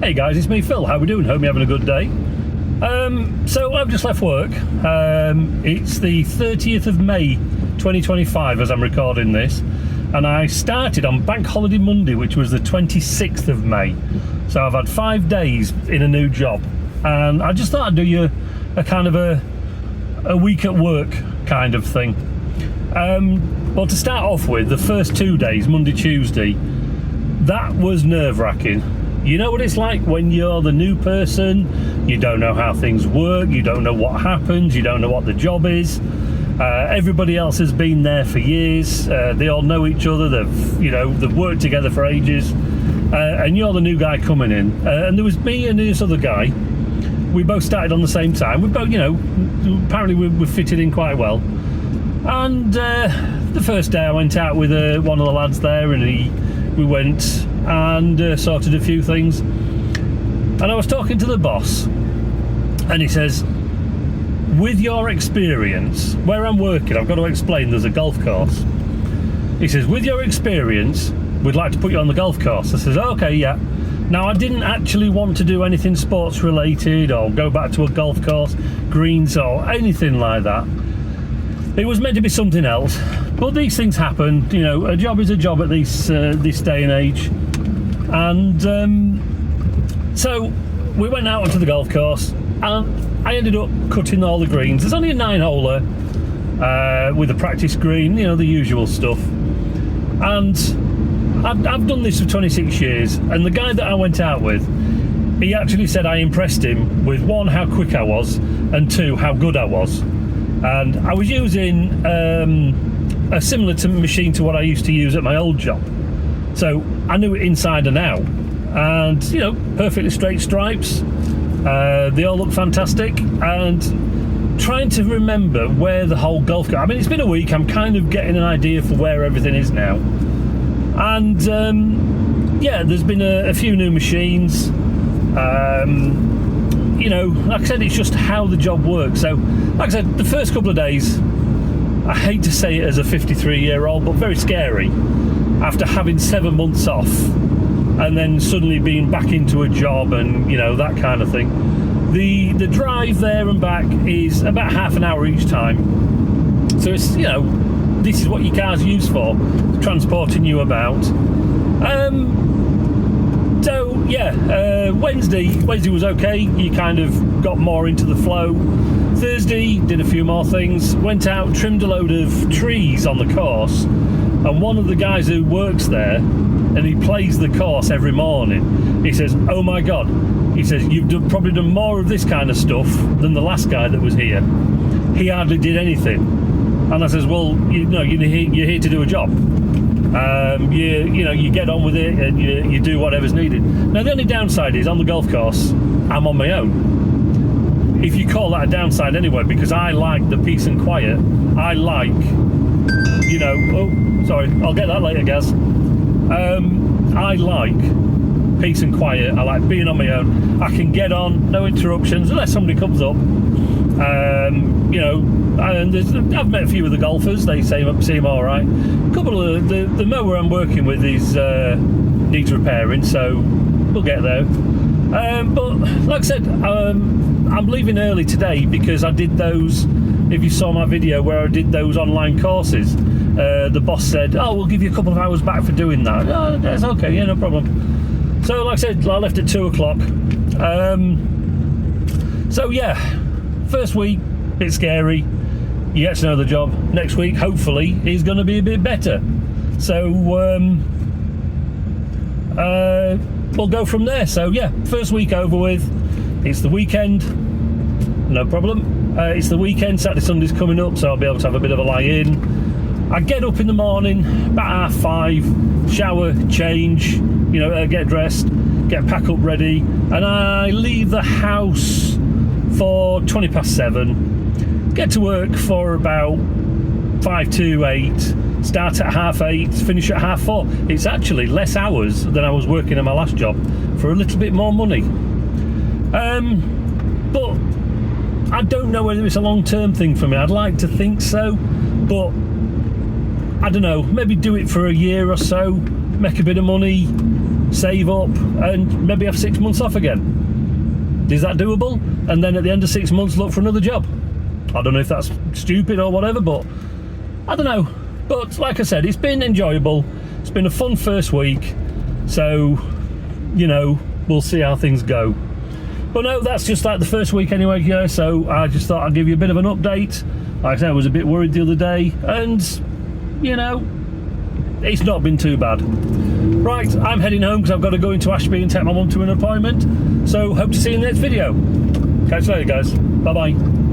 Hey guys, it's me Phil, how we doing? Hope you're having a good day. So I've just left work. It's the 30th of May 2025 as I'm recording this, and I started on Bank Holiday Monday, which was the 26th of May. So I've had 5 days in a new job, and I just thought I'd do you a kind of a week at work kind of thing. Well, to start off with, the first 2 days, Monday, Tuesday, that was nerve-wracking. You know what it's like when you're the new person, you don't know how things work, you don't know what happens, you don't know what the job is. Everybody else has been there for years, they all know each other, they've worked together for ages, and you're the new guy coming in. And there was me and this other guy. We both started on the same time. We both, apparently we fitted in quite well. And the first day I went out with one of the lads there, and we went and sorted a few things, and I was talking to the boss, and he says, with your experience where I'm working, I've got to explain, there's a golf course. He says, with your experience, we'd like to put you on the golf course. I says, okay, yeah. Now, I didn't actually want to do anything sports related or go back to a golf course, greens or anything like that. It was meant to be something else, but these things happen. A job is a job at this day and age. And so we went out onto the golf course, and I ended up cutting all the greens. There's only a 9-holer with a practice green, the usual stuff. And I've done this for 26 years, and the guy that I went out with, he actually said I impressed him with, 1, how quick I was, and 2, how good I was. And I was using a similar machine to what I used to use at my old job. So I knew it inside and out, and perfectly straight stripes. They all look fantastic. And trying to remember where the whole golf course. I mean, it's been a week. I'm kind of getting an idea for where everything is now. And there's been a few new machines. Like I said, it's just how the job works. So, like I said, the first couple of days, I hate to say it as a 53-year-old, but very scary. After having 7 months off and then suddenly being back into a job and that kind of thing. The drive there and back is about half an hour each time, so it's this is what your car's used for, transporting you about. Wednesday was okay. You kind of got more into the flow. Thursday, did a few more things, went out, trimmed a load of trees on the course. And one of the guys who works there, and he plays the course every morning, he says, oh my God, he says, you've probably done more of this kind of stuff than the last guy that was here. He hardly did anything. And I says, well, you're here to do a job. You get on with it, and you do whatever's needed. Now, the only downside is, on the golf course, I'm on my own. If you call that a downside anyway, because I like the peace and quiet. I like, sorry, I'll get that later, Gaz. I like peace and quiet. I like being on my own. I can get on, no interruptions, unless somebody comes up. And I've met a few of the golfers. They seem all right. A couple of the mower I'm working with needs repairing, so we'll get there. But like I said, I'm leaving early today because I did those. If you saw my video where I did those online courses, the boss said, "Oh, we'll give you a couple of hours back for doing that." Oh, that's okay, yeah, no problem. So, like I said, I left at 2 o'clock. So yeah, first week, bit scary. You get to know the job. Next week, hopefully, is going to be a bit better. So we'll go from there. So yeah, first week over with. It's the weekend, no problem. It's the weekend, Saturday, Sunday's coming up, so I'll be able to have a bit of a lie-in. I get up in the morning, about 5:30, shower, change, get dressed, pack up ready, and I leave the house for 7:20. Get to work for about 5 to 8, start at 8:30, finish at 4:30. It's actually less hours than I was working at my last job for a little bit more money. But I don't know whether it's a long-term thing for me. I'd like to think so, but I don't know, maybe do it for a year or so, make a bit of money, save up, and maybe have 6 months off again. Is that doable? And then at the end of 6 months, look for another job. I don't know if that's stupid or whatever, but I don't know. But like I said, it's been enjoyable. It's been a fun first week. So, you know, we'll see how things go. But no, that's just like the first week anyway, yeah. So I just thought I'd give you a bit of an update. Like I said, I was a bit worried the other day, and, you know, it's not been too bad. Right, I'm heading home because I've got to go into Ashby and take my mum to an appointment. So hope to see you in the next video. Catch you later, guys. Bye-bye.